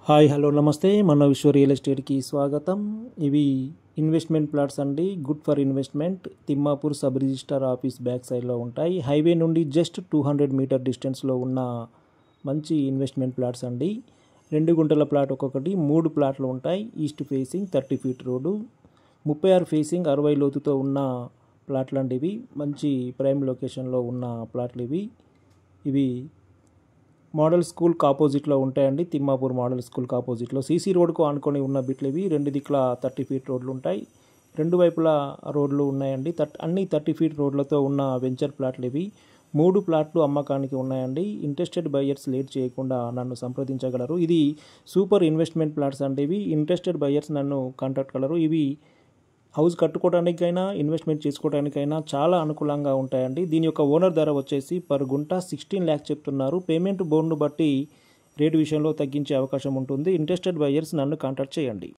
Hi hello నమస్తే మన విశ్వ రియల్ ఎస్టేట్కి స్వాగతం. ఇవి ఇన్వెస్ట్మెంట్ ప్లాట్స్ అండి. Good for investment. Thimmapur sub register office back సైడ్లో ఉంటాయి. హైవే నుండి జస్ట్ 200 మీటర్ డిస్టెన్స్లో ఉన్న మంచి ఇన్వెస్ట్మెంట్ ప్లాట్స్ అండి. 2 గుంటల ప్లాట్ ఒక్కొక్కటి, 3 ప్లాట్లు ఉంటాయి. East facing 30 feet road, 36 facing 60 లోతుతో ఉన్న ప్లాట్లు అండి. ఇవి మంచి ప్రైమ్ లొకేషన్లో ఉన్న ప్లాట్లు ఇవి మోడల్ స్కూల్కి ఆపోజిట్లో ఉంటాయండి. తిమ్మాపూర్ మోడల్ స్కూల్కి ఆపోజిట్లో సీసీ రోడ్కు ఆనుకొని ఉన్న బిట్లు ఇవి. 2 దిక్కుల 30 ఫీట్ రోడ్లు ఉంటాయి. 2 వైపులా రోడ్లు ఉన్నాయండి. అన్ని 30 ఫీట్ రోడ్లతో ఉన్న వెంచర్ ప్లాట్లు ఇవి. 3 ప్లాట్లు అమ్మకానికి ఉన్నాయండి. ఇంట్రెస్టెడ్ బయ్యర్స్ లేట్ చేయకుండా నన్ను సంప్రదించగలరు. ఇది సూపర్ ఇన్వెస్ట్మెంట్ ప్లాట్స్ అంటే ఇవి. ఇంట్రెస్టెడ్ బయ్యర్స్ నన్ను కాంటాక్ట్ కలరు. ఇవి హౌస్ కట్టుకోవడానికైనా ఇన్వెస్ట్మెంట్ చేసుకోవడానికైనా చాలా అనుకూలంగా ఉంటాయండి. దీని యొక్క ఓనర్ ధర వచ్చేసి పర్ గుంట 16 lakhs చెప్తున్నారు. పేమెంట్ బోర్డును బట్టి రేటు విషయంలో తగ్గించే అవకాశం ఉంటుంది. ఇంట్రెస్టెడ్ బయ్యర్స్ నన్ను కాంటాక్ట్ చేయండి.